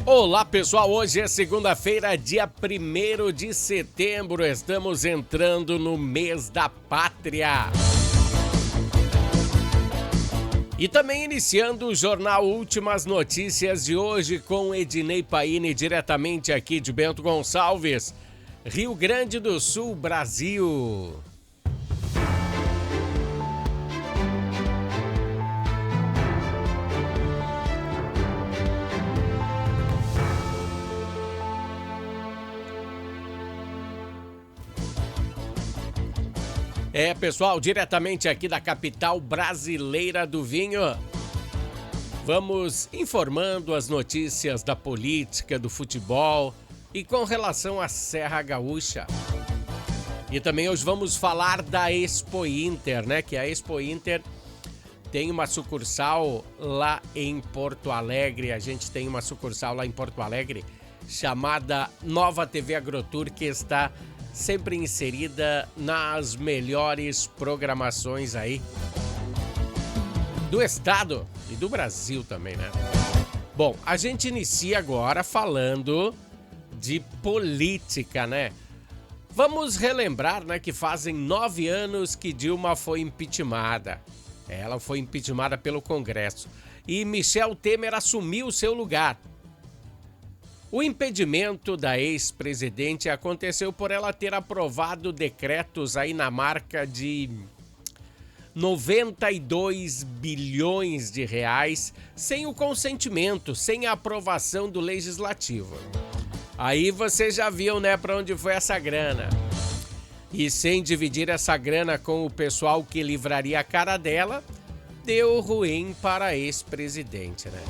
Olá pessoal, hoje é segunda-feira, dia 1º de setembro, estamos entrando no mês da pátria. E também iniciando o jornal Últimas Notícias de hoje com Ednei Paine, diretamente aqui de Bento Gonçalves, Rio Grande do Sul, Brasil. Pessoal, diretamente aqui da capital brasileira do vinho, vamos informando as notícias da política, do futebol e com relação à Serra Gaúcha. E também hoje vamos falar da Expo Inter, né? Que a Expo Inter tem uma sucursal lá em Porto Alegre. A gente tem uma sucursal lá em Porto Alegre chamada Nova TV Agrotur, que está sempre inserida nas melhores programações aí do estado e do Brasil também, né? Bom, a gente inicia agora falando de política, né? Vamos relembrar, né, que fazem 9 anos que Dilma foi impeachmentada. Ela foi impeachmentada pelo Congresso e Michel Temer assumiu o seu lugar. O impedimento da ex-presidente aconteceu por ela ter aprovado decretos aí na marca de 92 bilhões de reais sem o consentimento, sem a aprovação do legislativo. Aí você já viu, né, para onde foi essa grana. E sem dividir essa grana com o pessoal que livraria a cara dela, deu ruim para a ex-presidente, né?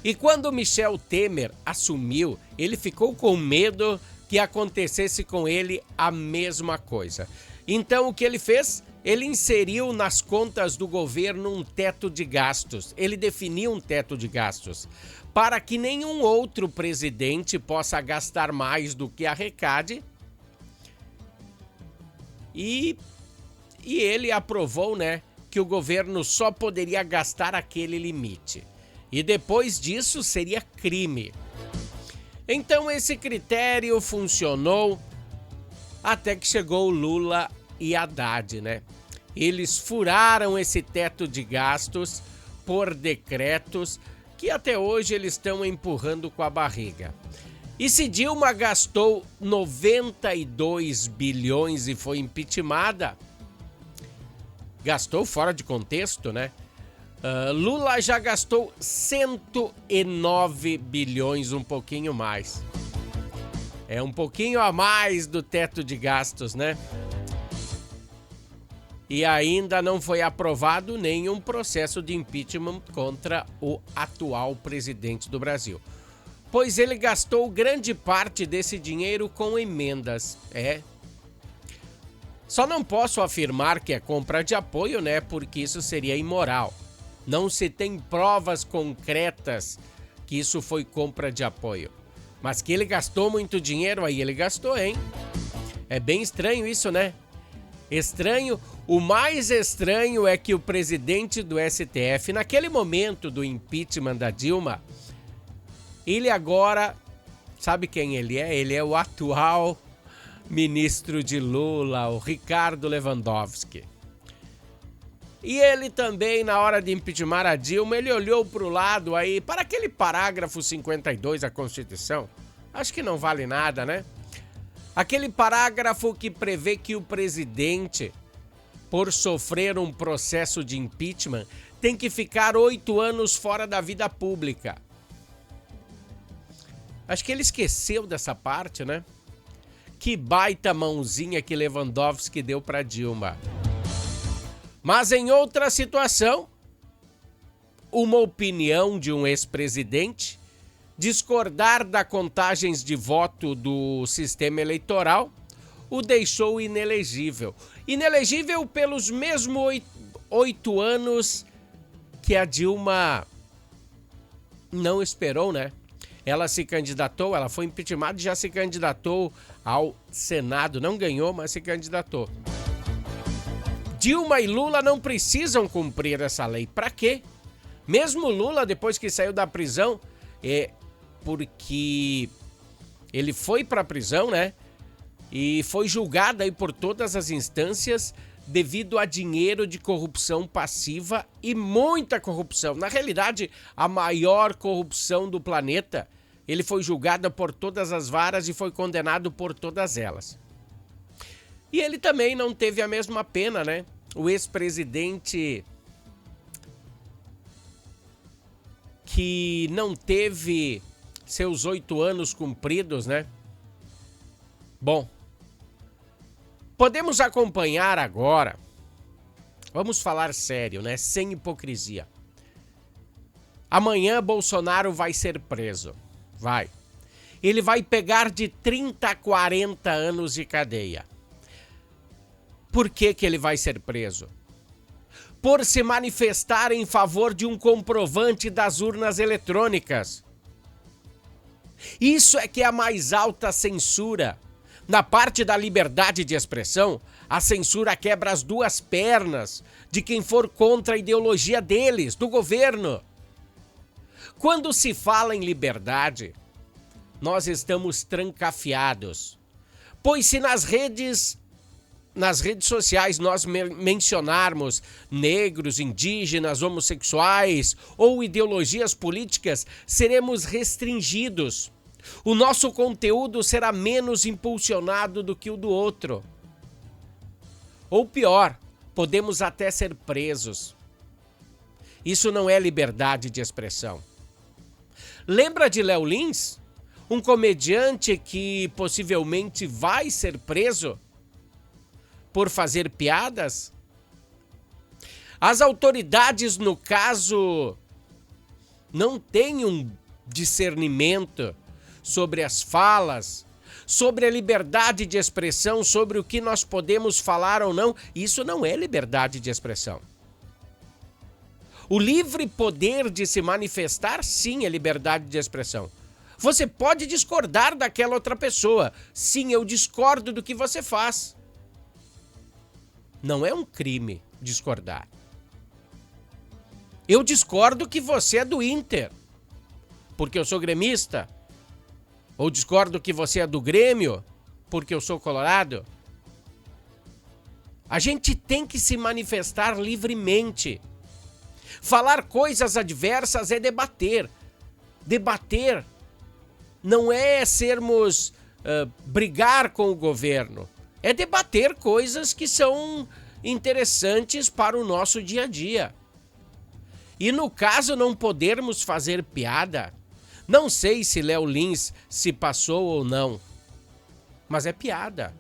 E quando Michel Temer assumiu, ele ficou com medo que acontecesse com ele a mesma coisa. Então, o que ele fez? Ele inseriu nas contas do governo um teto de gastos. Ele definiu um teto de gastos para que nenhum outro presidente possa gastar mais do que arrecade. E ele aprovou, né, que o governo só poderia gastar aquele limite. E depois disso seria crime. Então esse critério funcionou até que chegou Lula e Haddad, né? Eles furaram esse teto de gastos por decretos que até hoje eles estão empurrando com a barriga. E se Dilma gastou 92 bilhões e foi impeachmentada, gastou fora de contexto, né? Lula já gastou 109 bilhões, um pouquinho mais. É um pouquinho a mais do teto de gastos, né? E ainda não foi aprovado nenhum processo de impeachment contra o atual presidente do Brasil, pois ele gastou grande parte desse dinheiro com emendas. Só não posso afirmar que é compra de apoio, né? Porque isso seria imoral. Não se tem provas concretas que isso foi compra de apoio. Mas que ele gastou muito dinheiro, aí ele gastou, hein? É bem estranho isso, né? Estranho. O mais estranho é que o presidente do STF, naquele momento do impeachment da Dilma, ele agora, sabe quem ele é? Ele é o atual ministro de Lula, o Ricardo Lewandowski. E ele também, na hora de impeachmentar a Dilma, ele olhou para o lado aí, para aquele parágrafo 52 da Constituição. Acho que não vale nada, né? Aquele parágrafo que prevê que o presidente, por sofrer um processo de impeachment, tem que ficar 8 anos fora da vida pública. Acho que ele esqueceu dessa parte, né? Que baita mãozinha que Lewandowski deu para Dilma. Mas em outra situação, uma opinião de um ex-presidente discordar das contagens de voto do sistema eleitoral o deixou inelegível. Inelegível pelos mesmos 8 anos que a Dilma não esperou, né? Ela se candidatou, ela foi impeachmentada e já se candidatou ao Senado. Não ganhou, mas se candidatou. Dilma e Lula não precisam cumprir essa lei. Para quê? Mesmo Lula, depois que saiu da prisão, porque ele foi para a prisão, né? E foi julgado aí por todas as instâncias devido a dinheiro de corrupção passiva e muita corrupção. Na realidade, a maior corrupção do planeta. Ele foi julgado por todas as varas e foi condenado por todas elas. E ele também não teve a mesma pena, né? O ex-presidente que não teve seus 8 anos cumpridos, né? Bom, podemos acompanhar agora, vamos falar sério, né? Sem hipocrisia. Amanhã Bolsonaro vai ser preso. Vai. Ele vai pegar de 30 a 40 anos de cadeia. Por que ele vai ser preso? Por se manifestar em favor de um comprovante das urnas eletrônicas. Isso é que é a mais alta censura. Na parte da liberdade de expressão, a censura quebra as duas pernas de quem for contra a ideologia deles, do governo. Quando se fala em liberdade, nós estamos trancafiados. Pois se nas redes sociais nós mencionarmos negros, indígenas, homossexuais ou ideologias políticas, seremos restringidos. O nosso conteúdo será menos impulsionado do que o do outro. Ou pior, podemos até ser presos. Isso não é liberdade de expressão. Lembra de Léo Lins? Um comediante que possivelmente vai ser preso por fazer piadas? As autoridades, no caso, não têm um discernimento sobre as falas, sobre a liberdade de expressão, sobre o que nós podemos falar ou não. Isso não é liberdade de expressão. O livre poder de se manifestar, sim, é liberdade de expressão. Você pode discordar daquela outra pessoa. Sim, eu discordo do que você faz. Não é um crime discordar. Eu discordo que você é do Inter, porque eu sou gremista. Ou discordo que você é do Grêmio, porque eu sou colorado. A gente tem que se manifestar livremente. Falar coisas adversas é debater. Debater não é brigar com o governo. É debater coisas que são interessantes para o nosso dia a dia. E no caso não podermos fazer piada, não sei se Léo Lins se passou ou não, mas é piada.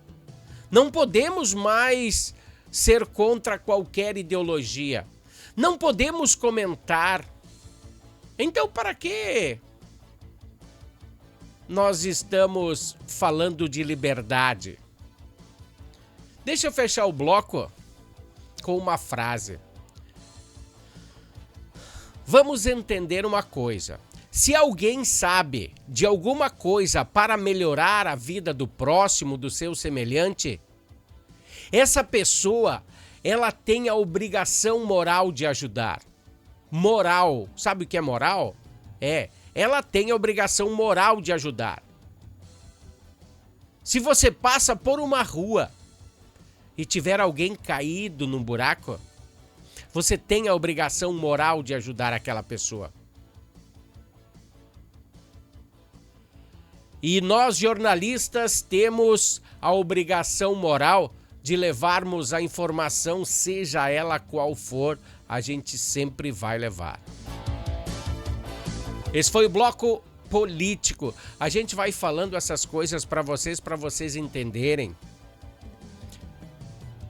Não podemos mais ser contra qualquer ideologia. Não podemos comentar. Então, para que nós estamos falando de liberdade? Deixa eu fechar o bloco com uma frase. Vamos entender uma coisa. Se alguém sabe de alguma coisa para melhorar a vida do próximo, do seu semelhante, essa pessoa, ela tem a obrigação moral de ajudar. Moral. Sabe o que é moral? Ela tem a obrigação moral de ajudar. Se você passa por uma rua e tiver alguém caído num buraco, você tem a obrigação moral de ajudar aquela pessoa. E nós, jornalistas, temos a obrigação moral de levarmos a informação, seja ela qual for, a gente sempre vai levar. Esse foi o bloco político. A gente vai falando essas coisas para vocês entenderem.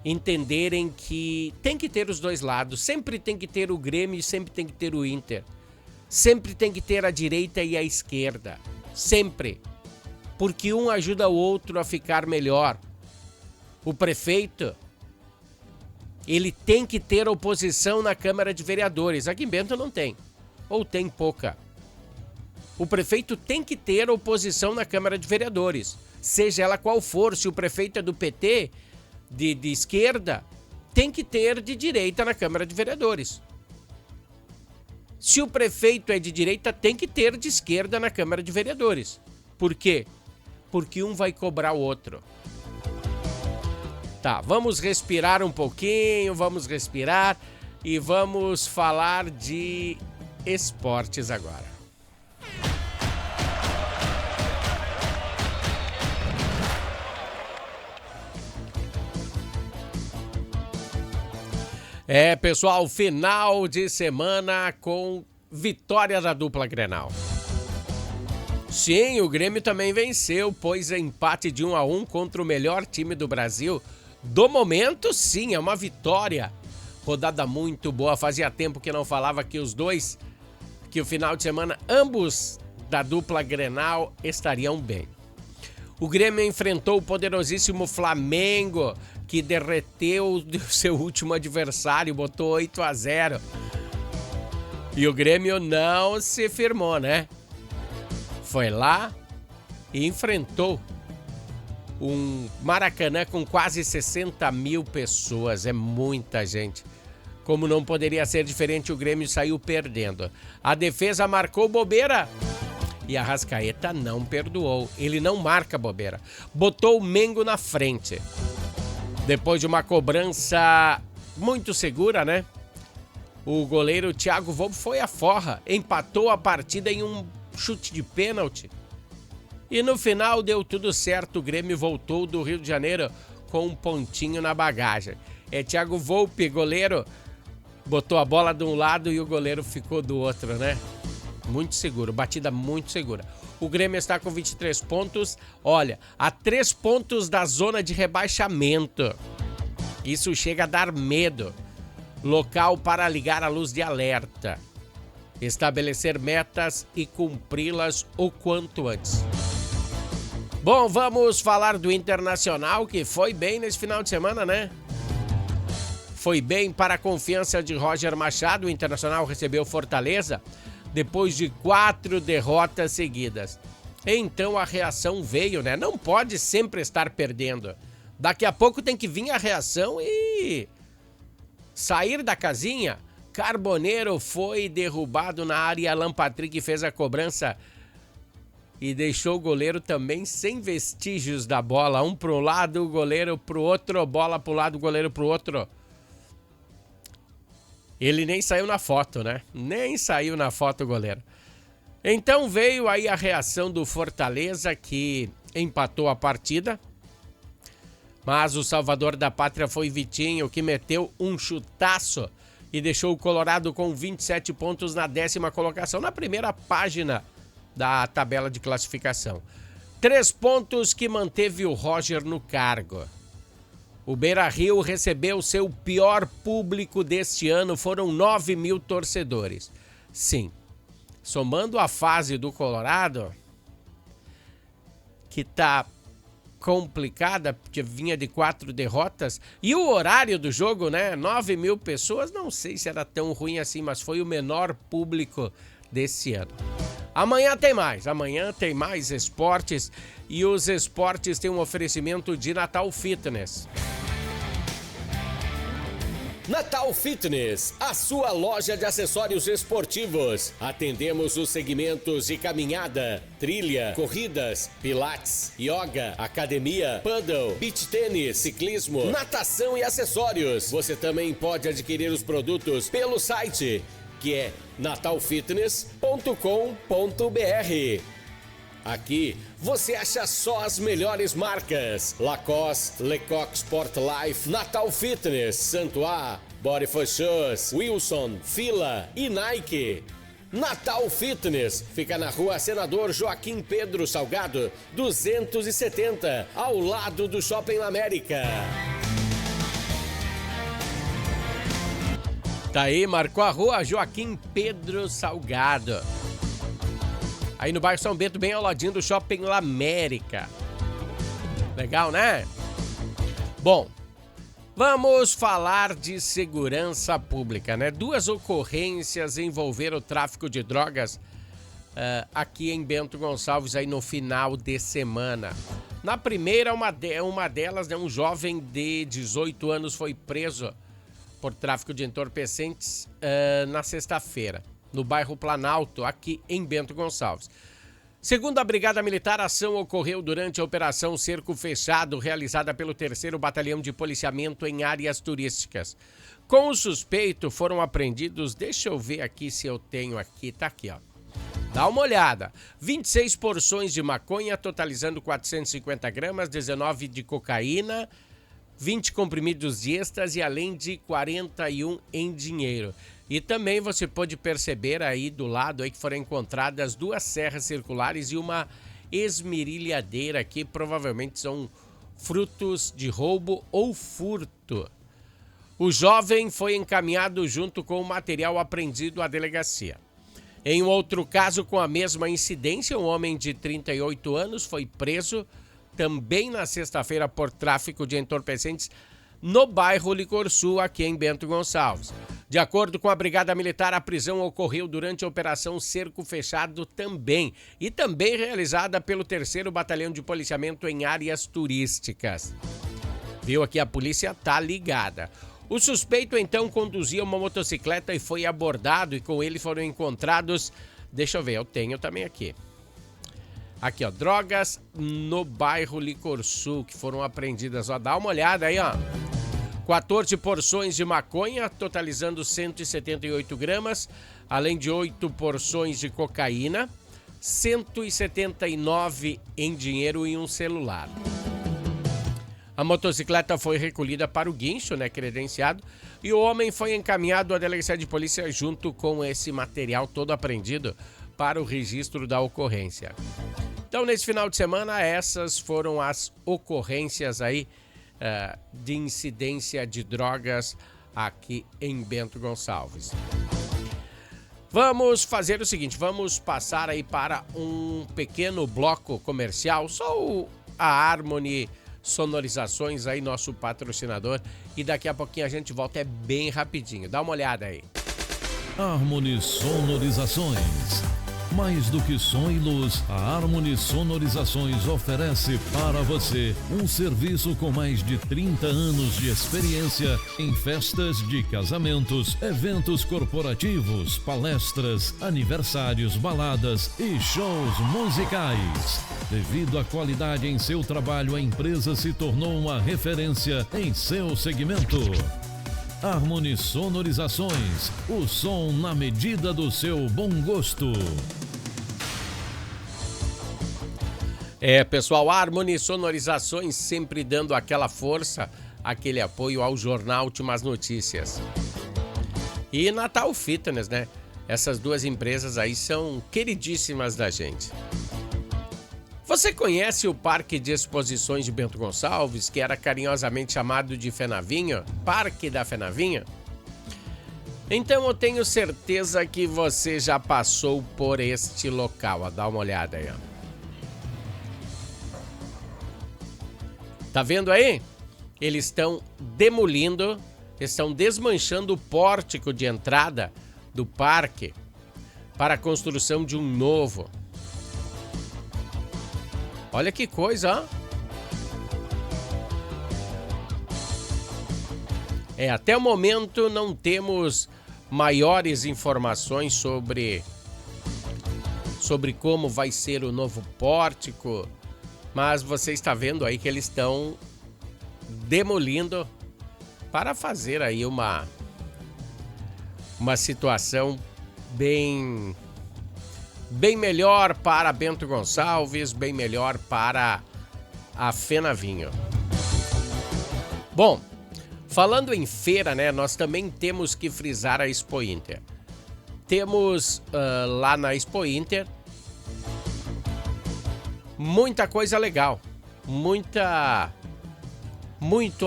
Entenderem que tem que ter os dois lados. Sempre tem que ter o Grêmio e sempre tem que ter o Inter. Sempre tem que ter a direita e a esquerda. Sempre. Porque um ajuda o outro a ficar melhor. O prefeito, ele tem que ter oposição na Câmara de Vereadores. Aqui em Bento não tem. Ou tem pouca. O prefeito tem que ter oposição na Câmara de Vereadores. Seja ela qual for. Se o prefeito é do PT, de esquerda, tem que ter de direita na Câmara de Vereadores. Se o prefeito é de direita, tem que ter de esquerda na Câmara de Vereadores. Por quê? Porque um vai cobrar o outro. Tá, vamos respirar um pouquinho, vamos respirar e vamos falar de esportes agora. Pessoal, final de semana com vitória da dupla Grenal. Sim, o Grêmio também venceu, pois empate de 1-1 contra o melhor time do Brasil. Do momento, sim, é uma vitória. Rodada muito boa, fazia tempo que não falava que os dois, que o final de semana, ambos da dupla Grenal estariam bem. O Grêmio enfrentou o poderosíssimo Flamengo, que derreteu o seu último adversário, botou 8-0. E o Grêmio não se firmou, né? Foi lá e enfrentou um Maracanã com quase 60 mil pessoas. É muita gente. Como não poderia ser diferente, o Grêmio saiu perdendo. A defesa marcou bobeira. E a Arrascaeta não perdoou. Ele não marca bobeira. Botou o Mengo na frente. Depois de uma cobrança muito segura, né? O goleiro Thiago Volpe foi à forra. Empatou a partida em um chute de pênalti. E no final deu tudo certo. O Grêmio voltou do Rio de Janeiro com um pontinho na bagagem. Thiago Volpe, goleiro, botou a bola de um lado e o goleiro ficou do outro, né? Muito seguro, batida muito segura. O Grêmio está com 23 pontos, olha, a 3 pontos da zona de rebaixamento. Isso chega a dar medo. Local para ligar a luz de alerta. Estabelecer metas e cumpri-las o quanto antes. Bom, vamos falar do Internacional, que foi bem nesse final de semana, né? Foi bem para a confiança de Roger Machado. O Internacional recebeu Fortaleza depois de 4 derrotas seguidas. Então a reação veio, né? Não pode sempre estar perdendo. Daqui a pouco tem que vir a reação e sair da casinha. Carboneiro foi derrubado na área. Alan Patrick fez a cobrança e deixou o goleiro também sem vestígios da bola. Um para um lado, o goleiro para o outro. Bola para o lado, o goleiro para o outro. Ele nem saiu na foto, né? Nem saiu na foto o goleiro. Então veio aí a reação do Fortaleza, que empatou a partida. Mas o salvador da pátria foi Vitinho, que meteu um chutaço e deixou o Colorado com 27 pontos na 10ª colocação, na primeira página da tabela de classificação. 3 pontos que manteve o Roger no cargo. O Beira-Rio recebeu seu pior público deste ano, foram 9 mil torcedores. Sim, somando a fase do Colorado, que tá complicada, porque vinha de 4 derrotas, e o horário do jogo, né, 9 mil pessoas, não sei se era tão ruim assim, mas foi o menor público desse ano. Amanhã tem mais esportes, e os esportes têm um oferecimento de Natal Fitness. Natal Fitness, a sua loja de acessórios esportivos. Atendemos os segmentos de caminhada, trilha, corridas, pilates, yoga, academia, paddle, beach tênis, ciclismo, natação e acessórios. Você também pode adquirir os produtos pelo site, que é natalfitness.com.br. Aqui você acha só as melhores marcas: Lacoste, Lecoq Sport Life, Natal Fitness, Santois, Body for Shoes, Wilson, Fila e Nike. Natal Fitness fica na rua Senador Joaquim Pedro Salgado, 270, ao lado do Shopping América. Tá aí, marcou a rua Joaquim Pedro Salgado. Aí no bairro São Bento, bem ao ladinho do Shopping América. Legal, né? Bom, vamos falar de segurança pública, né? 2 ocorrências envolveram o tráfico de drogas aqui em Bento Gonçalves aí no final de semana. Na primeira, uma delas, né, um jovem de 18 anos foi preso por tráfico de entorpecentes na sexta-feira. no bairro Planalto, aqui em Bento Gonçalves. Segundo a Brigada Militar, a ação ocorreu durante a Operação Cerco Fechado, realizada pelo 3º Batalhão de Policiamento em áreas turísticas. Com o suspeito foram apreendidos, deixa eu ver aqui se eu tenho aqui, tá aqui, ó. Dá uma olhada. 26 porções de maconha, totalizando 450 gramas, 19 de cocaína, 20 comprimidos de êxtase, além de 41 em dinheiro. E também você pode perceber aí do lado aí que foram encontradas 2 serras circulares e uma esmerilhadeira que provavelmente são frutos de roubo ou furto. O jovem foi encaminhado junto com o material apreendido à delegacia. Em outro caso, com a mesma incidência, um homem de 38 anos foi preso também na sexta-feira por tráfico de entorpecentes no bairro Licor Sul, aqui em Bento Gonçalves. De acordo com a Brigada Militar, a prisão ocorreu durante a Operação Cerco Fechado também, e também realizada pelo 3º Batalhão de Policiamento em áreas turísticas. Viu aqui, a polícia tá ligada. O suspeito então conduzia uma motocicleta e foi abordado, e com ele foram encontrados, deixa eu ver, eu tenho também aqui. Aqui, ó, drogas no bairro Licor Sul, que foram apreendidas, ó, dá uma olhada aí, ó. 14 porções de maconha, totalizando 178 gramas, além de 8 porções de cocaína, 179 em dinheiro e um celular. A motocicleta foi recolhida para o guincho, né, credenciado, e o homem foi encaminhado à delegacia de polícia junto com esse material todo apreendido para o registro da ocorrência. Então, nesse final de semana, essas foram as ocorrências aí de incidência de drogas aqui em Bento Gonçalves. Vamos fazer o seguinte, vamos passar aí para um pequeno bloco comercial, só a Harmony Sonorizações aí, nosso patrocinador, e daqui a pouquinho a gente volta, é bem rapidinho, dá uma olhada aí. Harmony Sonorizações. Mais do que som e luz, a Harmony Sonorizações oferece para você um serviço com mais de 30 anos de experiência em festas de casamentos, eventos corporativos, palestras, aniversários, baladas e shows musicais. Devido à qualidade em seu trabalho, a empresa se tornou uma referência em seu segmento. Harmony Sonorizações, o som na medida do seu bom gosto. Pessoal, Harmony Sonorizações sempre dando aquela força, aquele apoio ao Jornal Últimas Notícias. E Natal Fitness, né? Essas 2 empresas aí são queridíssimas da gente. Você conhece o Parque de Exposições de Bento Gonçalves, que era carinhosamente chamado de Fenavinho? Parque da Fenavinho? Então eu tenho certeza que você já passou por este local. Ó, dá uma olhada aí, ó. Tá vendo aí? Eles estão demolindo, estão desmanchando o pórtico de entrada do parque para a construção de um novo. Olha que coisa, ó. Até o momento não temos maiores informações sobre como vai ser o novo pórtico, mas você está vendo aí que eles estão demolindo para fazer aí uma situação bem melhor para Bento Gonçalves, bem melhor para a Fenavinho. Bom, falando em feira, né, nós também temos que frisar a Expo Inter. Temos lá na Expo Inter muita coisa legal, muito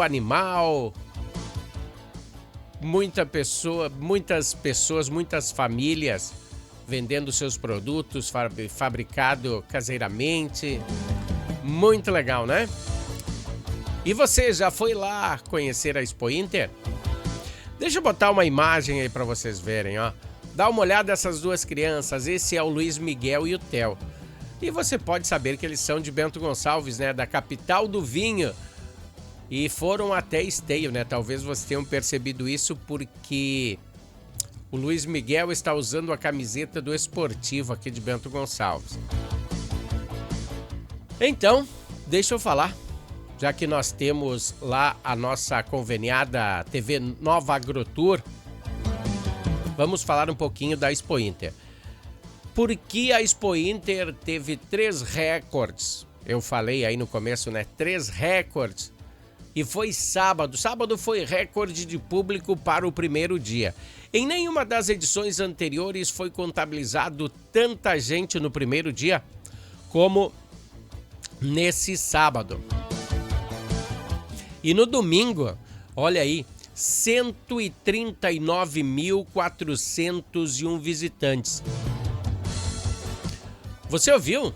animal, muitas pessoas, muitas famílias vendendo seus produtos fabricado caseiramente. Muito legal, né? E você já foi lá conhecer a Expo Inter? Deixa eu botar uma imagem aí para vocês verem, ó. Dá uma olhada nessas 2 crianças. Esse é o Luiz Miguel e o Theo. E você pode saber que eles são de Bento Gonçalves, né? Da capital do vinho. E foram até Esteio, né? Talvez vocês tenham percebido isso porque O Luiz Miguel está usando a camiseta do Esportivo aqui de Bento Gonçalves. Então, deixa eu falar, já que nós temos lá a nossa conveniada TV Nova AgroTour, vamos falar um pouquinho da Expo Inter. Por que a Expo Inter teve 3 recordes? Eu falei aí no começo, né? 3 recordes. E foi sábado. Sábado foi recorde de público para o primeiro dia. Em nenhuma das edições anteriores foi contabilizado tanta gente no primeiro dia como nesse sábado. E no domingo, olha aí, 139.401 visitantes. Você ouviu?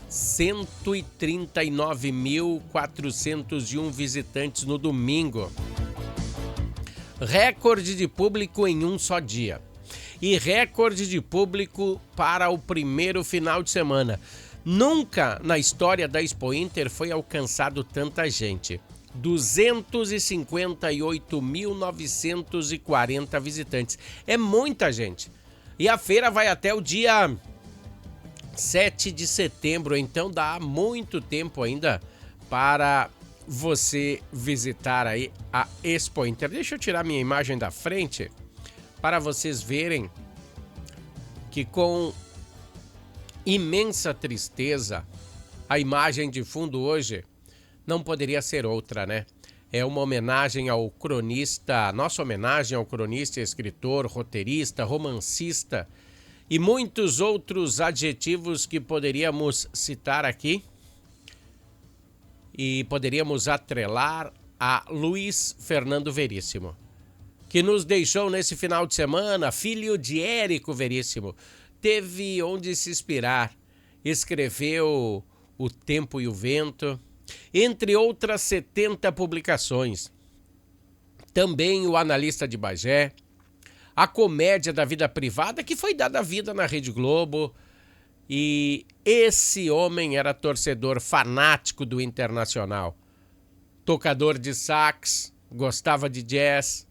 139.401 visitantes no domingo. Recorde de público em um só dia. E recorde de público para o primeiro final de semana. Nunca na história da Expo Inter foi alcançado tanta gente. 258.940 visitantes. É muita gente. E a feira vai até o dia 7 de setembro, então dá muito tempo ainda para você visitar aí a Expo Inter. Deixa eu tirar minha imagem da frente para vocês verem que com imensa tristeza a imagem de fundo hoje não poderia ser outra, né? É uma homenagem ao cronista, nossa homenagem ao cronista, escritor, roteirista, romancista e muitos outros adjetivos que poderíamos citar aqui e poderíamos atrelar a Luiz Fernando Veríssimo, que nos deixou nesse final de semana, filho de Érico Veríssimo. Teve onde se inspirar, escreveu O Tempo e o Vento, entre outras 70 publicações. Também O Analista de Bagé, A Comédia da Vida Privada, que foi dada vida na Rede Globo. E esse homem era torcedor fanático do Internacional. Tocador de sax, gostava de jazz.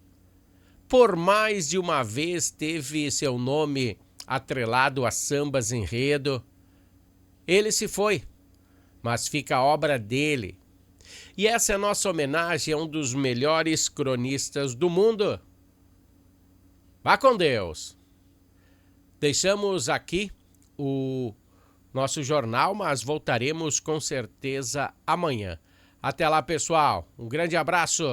Por mais de uma vez teve seu nome atrelado a sambas enredo. Ele se foi, mas fica a obra dele. E essa é a nossa homenagem a um dos melhores cronistas do mundo. Vá com Deus. Deixamos aqui o nosso jornal, mas voltaremos com certeza amanhã. Até lá, pessoal. Um grande abraço.